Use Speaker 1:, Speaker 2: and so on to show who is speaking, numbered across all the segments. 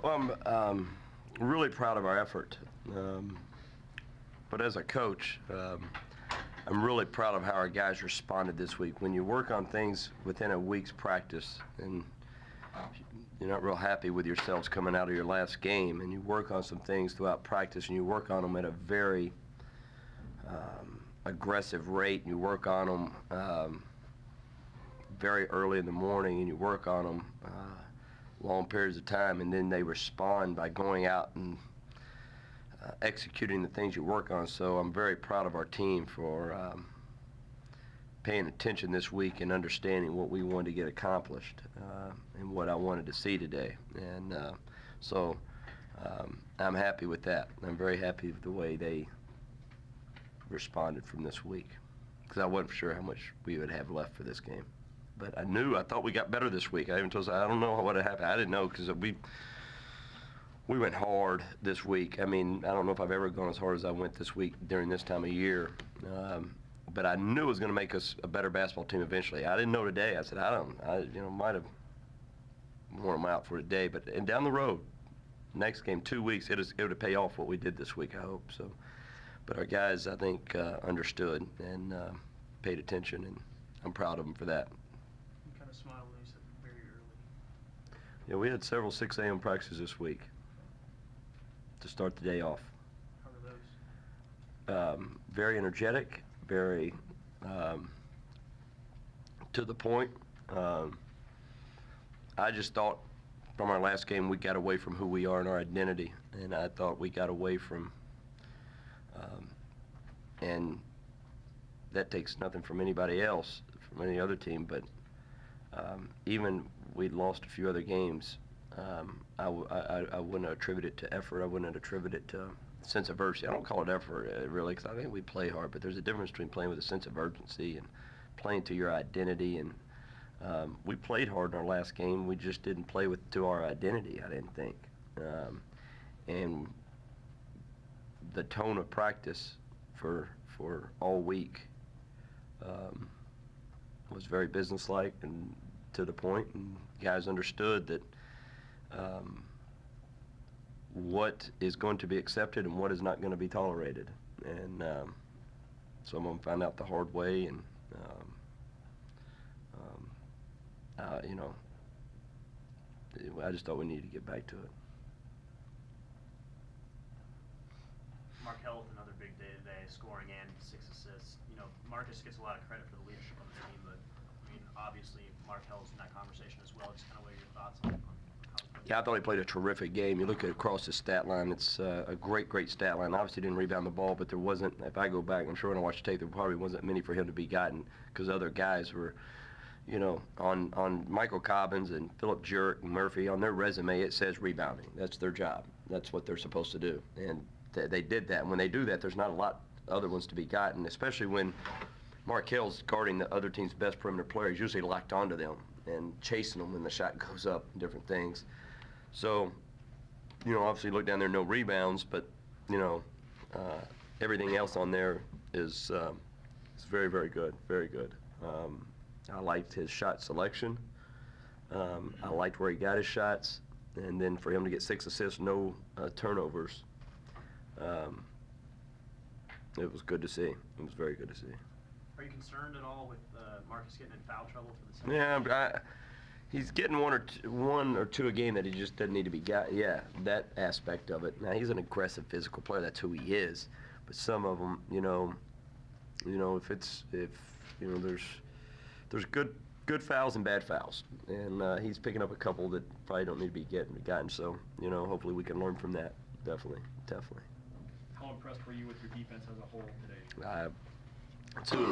Speaker 1: Well, I'm really proud of our effort. But as a coach, I'm really proud of how our guys responded this week. When you work on things within a week's practice and you're not real happy with yourselves coming out of your last game, and you work on some things throughout practice, and you work on them at a very aggressive rate, and you work on them very early in the morning, and you work on them long periods of time, and then they respond by going out and executing the things you work on. So I'm very proud of our team for paying attention this week and understanding what we wanted to get accomplished and what I wanted to see today. And so I'm happy with that. I'm very happy with the way they responded from this week, because I wasn't sure how much we would have left for this game. But I thought we got better this week. I even told us, I don't know what had happened. I didn't know, because we went hard this week. I mean, I don't know if I've ever gone as hard as I went this week during this time of year. But I knew it was going to make us a better basketball team eventually. I didn't know today. I said, I might have worn them out for today. But and down the road, next game, 2 weeks, it would pay off what we did this week, I hope. So, but our guys, I think, understood and paid attention, and I'm proud of them for that.
Speaker 2: You kind of smiled when you said very early.
Speaker 1: Yeah, we had several 6 a.m. practices this week to start the day off.
Speaker 2: How were those?
Speaker 1: Very energetic, very to the point. I just thought from our last game we got away from who we are and our identity, and I thought we got away from, and that takes nothing from anybody else, from any other team, but even we'd lost a few other games, I wouldn't attribute it to effort. I wouldn't attribute it to sense of urgency. I don't call it effort, really, because I think we play hard, but there's a difference between playing with a sense of urgency and playing to your identity. And we played hard in our last game. We just didn't play to our identity, I didn't think. And the tone of practice for all week was very businesslike and to the point, and guys understood that what is going to be accepted and what is not going to be tolerated. And some of them found out the hard way, and I just thought we needed to get back to it.
Speaker 2: Markel with another big day today, scoring and 6 assists. You know, Marcus gets a lot of credit for the leadership on the team, but I mean, obviously Markel's in that conversation as well. Just kind of what are your thoughts on how he played?
Speaker 1: Yeah, I thought he played a terrific game. You look at across the stat line, it's a great stat line. Obviously didn't rebound the ball, but there wasn't, if I go back, I'm sure when I watch the tape, there probably wasn't many for him to be gotten, because other guys were, you know, on Michael Cobbins and Philip Jurek and Murphy, on their resume it says rebounding. That's their job. That's what they're supposed to do. And they did that. And when they do that, there's not a lot other ones to be gotten, especially when Markel's guarding the other team's best perimeter player. He's usually locked onto them and chasing them when the shot goes up and different things. So, you know, obviously look down there, no rebounds, but, you know, everything else on there is very, very good, very good. I liked his shot selection. I liked where he got his shots. And then for him to get 6 assists, no turnovers, it was good to see. It was very good to see.
Speaker 2: Are you concerned at all with Marcus getting in foul trouble for the second?
Speaker 1: Yeah, he's getting one or two a game that he just doesn't need to be got. Yeah, that aspect of it. Now, he's an aggressive physical player. That's who he is. But some of them, you know, if you know, there's good fouls and bad fouls, and he's picking up a couple that probably don't need to be gotten. So, you know, hopefully we can learn from that. Definitely.
Speaker 3: How impressed were you with your defense as a whole today?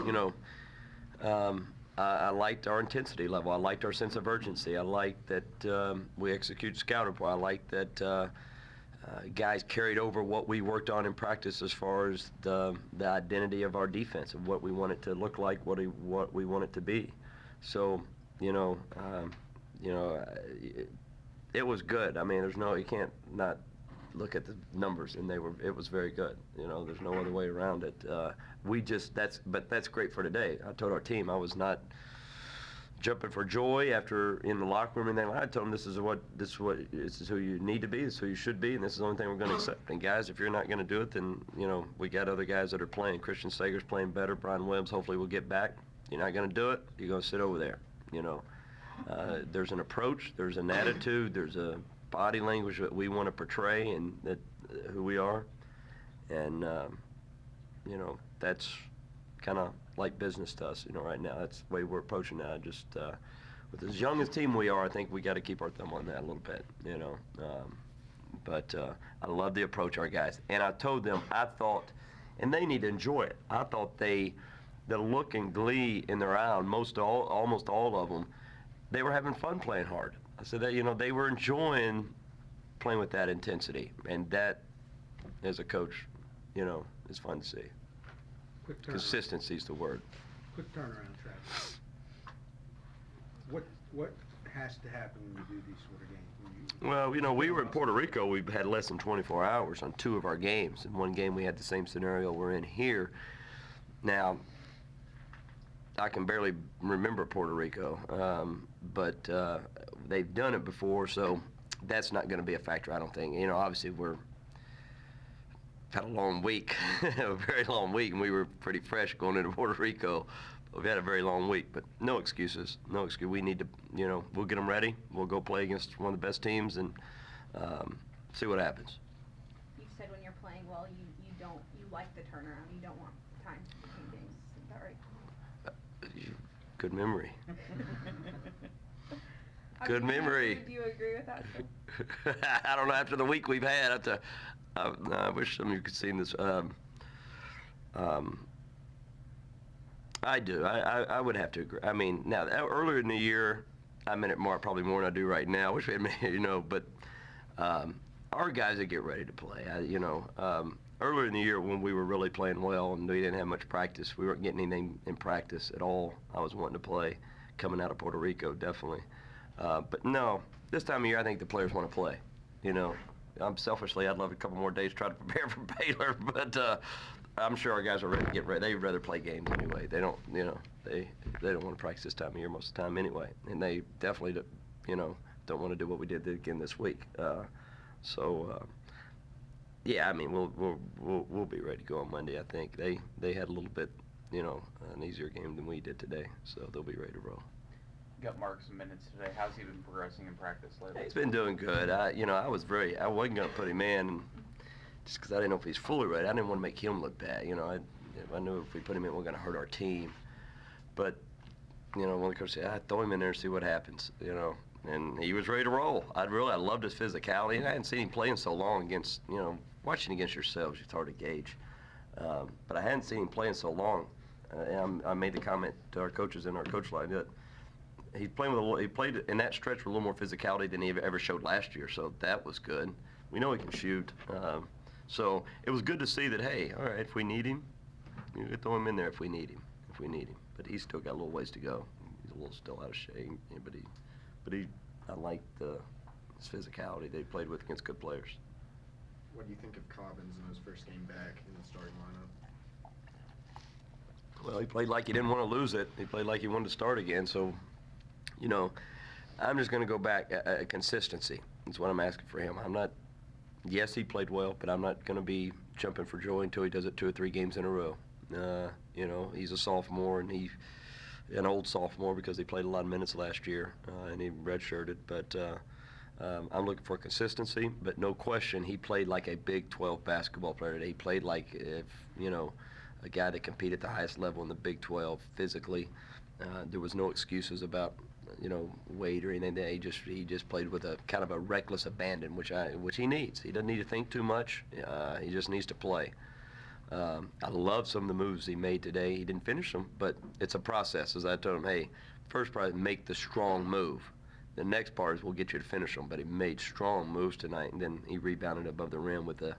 Speaker 1: You know, I liked our intensity level. I liked our sense of urgency. I liked that we execute scout report. I liked that guys carried over what we worked on in practice as far as the identity of our defense, of what we want it to look like, what we want it to be. So, you know, it was good. I mean, you can't not look at the numbers, and it was very good. You know, there's no other way around it. But that's great for today. I told our team I was not jumping for joy after in the locker room and everything. I told them this is who you need to be, this is who you should be, and this is the only thing we're going to accept. And guys, if you're not going to do it, then we got other guys that are playing. Christian Sager's playing better. Brian Webbs hopefully will get back. You're not going to do it, you're going to sit over there. There's an approach, there's an attitude, there's a body language that we want to portray and that who we are, and that's kind of like business to us, right now. That's the way we're approaching that. Just with as young a team we are, I think we got to keep our thumb on that a little bit, But I love the approach our guys. And I told them, I thought, and they need to enjoy it. I thought the look and glee in their eye on almost all of them, they were having fun playing hard. I said that, they were enjoying playing with that intensity. And that, as a coach, is fun to see.
Speaker 4: Quick turnaround.
Speaker 1: Consistency is the word.
Speaker 4: Quick turnaround, Travis. What has to happen when you do these sort of games?
Speaker 1: Well, we were in Puerto Rico. We had less than 24 hours on 2 of our games. In one game, we had the same scenario we're in here. Now, I can barely remember Puerto Rico, but they've done it before, so that's not going to be a factor, I don't think. Obviously, we've had a long week, a very long week, and we were pretty fresh going into Puerto Rico. We've had a very long week, but no excuses. No excuse. We need to, we'll get them ready. We'll go play against one of the best teams and see what happens.
Speaker 5: You said when you're playing well, you like the turnaround. You don't want time between games. Is that right?
Speaker 1: Good memory. Good memory.
Speaker 5: Do you agree with that?
Speaker 1: I don't know. After the week we've had, I wish some of you could see this. I do. I would have to agree. I mean, now earlier in the year, I meant it probably more than I do right now. I wish we had, but our guys that get ready to play. Earlier in the year when we were really playing well and we didn't have much practice, we weren't getting anything in practice at all. I was wanting to play, coming out of Puerto Rico, definitely. But no, this time of year, I think the players want to play. Selfishly, I'd love a couple more days to try to prepare for Baylor, but I'm sure our guys are ready to get ready. They'd rather play games anyway. They don't, they don't want to practice this time of year most of the time anyway, and they definitely, don't want to do what we did again this week. Yeah, I mean, we'll be ready to go on Monday. I think they had a little bit, an easier game than we did today, so they'll be ready to roll.
Speaker 6: Got Mark some minutes today. How's he been progressing in practice lately?
Speaker 1: He's been doing good. I wasn't going to put him in just because I didn't know if he's fully ready. I didn't want to make him look bad. I knew if we put him in, we're going to hurt our team. But, one of the coaches said, I throw him in there and see what happens, and he was ready to roll. I loved his physicality, and I hadn't seen him playing so long against, watching against yourselves, it's hard to gauge. But I hadn't seen him playing so long. And I made the comment to our coaches in our coach line that he played in that stretch with a little more physicality than he ever showed last year, so that was good. We know he can shoot. So it was good to see that, hey, all right, if we need him, you can throw him in there if we need him. But he's still got a little ways to go. He's a little still out of shape, but I like his physicality that he played with against good players.
Speaker 7: What do you think of Cobbins in his first game back in the starting lineup?
Speaker 1: Well, he played like he didn't want to lose it. He played like he wanted to start again. So, I'm just going to go back. Consistency is what I'm asking for him. Yes, he played well, but I'm not going to be jumping for joy until he does it 2 or 3 games in a row. He's a sophomore, and an old sophomore because he played a lot of minutes last year, and he redshirted. But I'm looking for consistency, but no question he played like a Big 12 basketball player. He played like, a guy that competed at the highest level in the Big 12 physically. There was no excuses about, weight or anything. He just played with a kind of a reckless abandon, which he needs. He doesn't need to think too much. He just needs to play. I love some of the moves he made today. He didn't finish them, but it's a process. As I told him, hey, first part is make the strong move. The next part is we'll get you to finish them. But he made strong moves tonight, and then he rebounded above the rim with a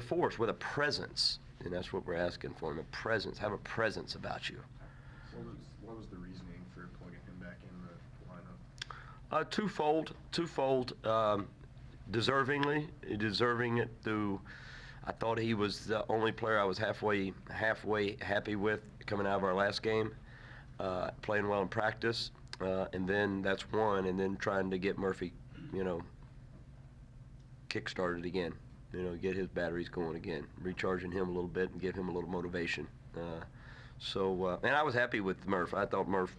Speaker 1: force, with a presence. And that's what we're asking for him, a presence. Have a presence about you.
Speaker 7: What was the reasoning for plugging him back in the lineup?
Speaker 1: Twofold. Deserving it through. I thought he was the only player I was halfway happy with coming out of our last game, playing well in practice. And then that's one, and then trying to get Murphy, kick-started again. Get his batteries going again, recharging him a little bit and give him a little motivation. And I was happy with Murph. I thought Murph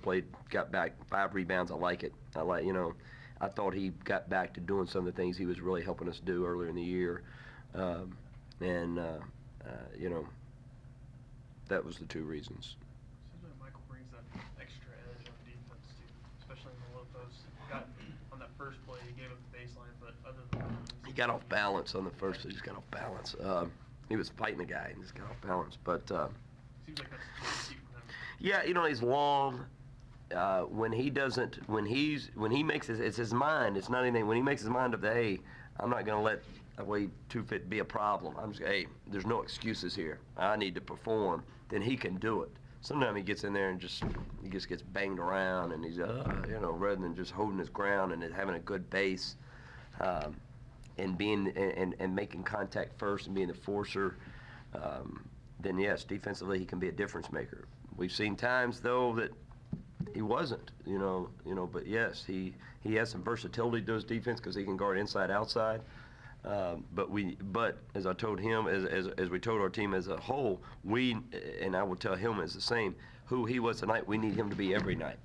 Speaker 1: got back 5 rebounds. I like it. I thought he got back to doing some of the things he was really helping us do earlier in the year. That was the 2 reasons.
Speaker 3: Seems like Michael brings that extra edge on defense too, especially in the low post. Got on that first play, he gave up the baseline, but other than that,
Speaker 1: He got off balance on the first. He just got off balance. He was fighting the guy and just got off balance. But
Speaker 3: seems like that's what you see from him.
Speaker 1: yeah, he's long. When he makes it's his mind. It's not anything. When he makes his mind up that, hey, I'm not going to let a way too fit be a problem. I'm just, hey, there's no excuses here. I need to perform. Then he can do it. Sometimes he gets in there and he just gets banged around, and he's rather than just holding his ground and having a good base, and being and making contact first and being the forcer. Then yes, defensively he can be a difference maker. We've seen times though that he wasn't, but yes, he has some versatility to his defense because he can guard inside, outside. But as I told him, as we told our team as a whole, and I will tell him as the same, who he was tonight, we need him to be every night.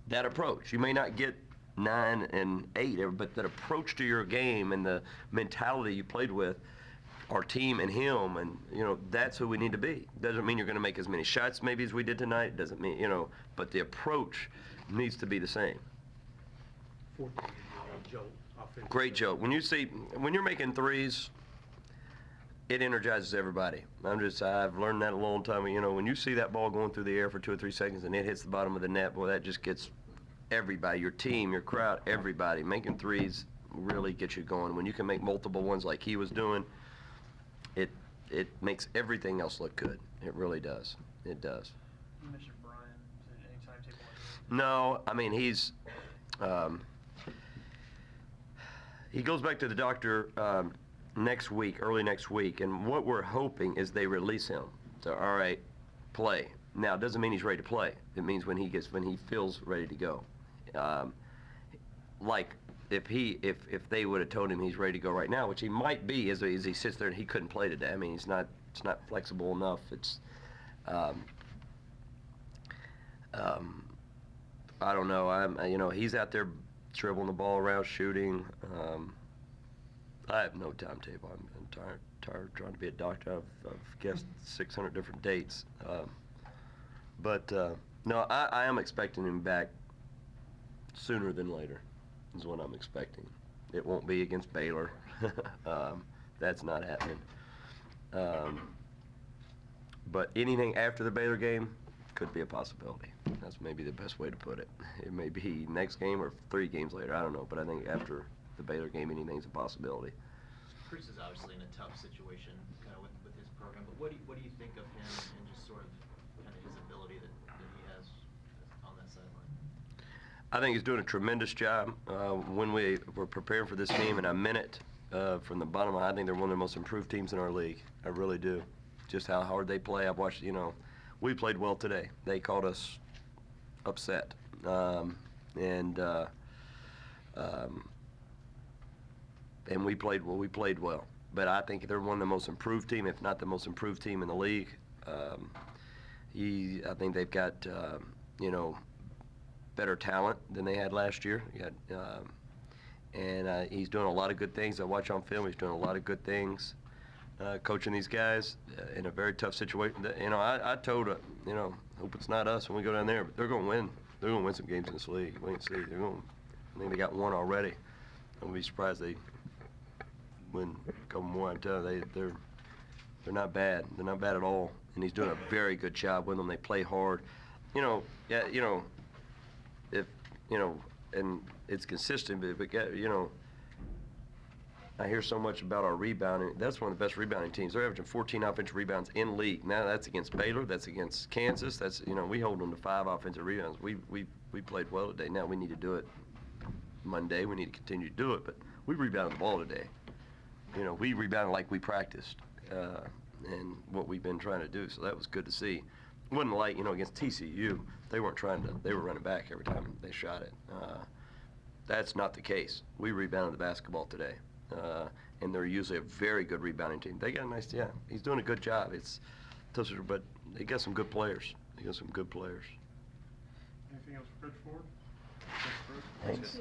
Speaker 1: That approach, you may not get 9 and 8, but that approach to your game and the mentality you played with, our team and him, and that's who we need to be. Doesn't mean you're going to make as many shots maybe as we did tonight. Doesn't mean but the approach needs to be the same.
Speaker 4: Fourth game, jolt, offensive.
Speaker 1: Great joke. When you're making threes, it energizes everybody. I've learned that a long time. When you see that ball going through the air for 2 or 3 seconds and it hits the bottom of the net, boy, that just gets everybody, your team, your crowd, everybody. Making threes really gets you going. When you can make multiple ones like he was doing, it makes everything else look good. It really does. It does.
Speaker 3: You mentioned Brian. Is there any timetable on him?
Speaker 1: No, I mean, he goes back to the doctor early next week, and what we're hoping is they release him. So, all right, play. Now, it doesn't mean he's ready to play. It means when he feels ready to go. Like if they would have told him he's ready to go right now, which he might be as he sits there and he couldn't play today. I mean, it's not flexible enough. It's I don't know. He's out there dribbling the ball around, shooting. I have no timetable. I'm tired trying to be a doctor. I've guessed 600 different dates. No, I am expecting him back sooner than later is what I'm expecting. It won't be against Baylor. That's not happening. But anything after the Baylor game could be a possibility. That's maybe the best way to put it. It may be next game or 3 games later. I don't know. But I think after the Baylor game, anything's a possibility.
Speaker 8: Chris is obviously in a tough situation with his program, but what do you think of him and just sort of his ability that he has on that sideline?
Speaker 1: I think he's doing a tremendous job. When we were preparing for this team, and I meant it from the bottom, I think they're one of the most improved teams in our league. I really do. Just how hard they play. I've watched, we played well today. They called us upset. And we played well. But I think they're one of the most improved team, if not the most improved team in the league. I think they've got, better talent than they had last year. He's doing a lot of good things. I watch on film. He's doing a lot of good things, coaching these guys in a very tough situation. I told hope it's not us when we go down there, but they're going to win. They're going to win some games in this league. Wait and see. I think they got 1 already. I wouldn't be surprised they win a couple more. I'm telling you, they're not bad. They're not bad at all. And he's doing a very good job with them. They play hard. And it's consistent, but I hear so much about our rebounding. That's one of the best rebounding teams. They're averaging 14 offensive rebounds in league. Now that's against Baylor. That's against Kansas. That's we hold them to 5 offensive rebounds. We played well today. Now we need to do it Monday. We need to continue to do it. But we rebounded the ball today. We rebounded like we practiced and what we've been trying to do. So that was good to see. wasn't like, against TCU, they weren't they were running back every time they shot it. That's not the case. We rebounded the basketball today. And they're usually a very good rebounding team. They got a nice, he's doing a good job. But they got some good players.
Speaker 3: Anything else for Coach Ford?
Speaker 1: Thanks.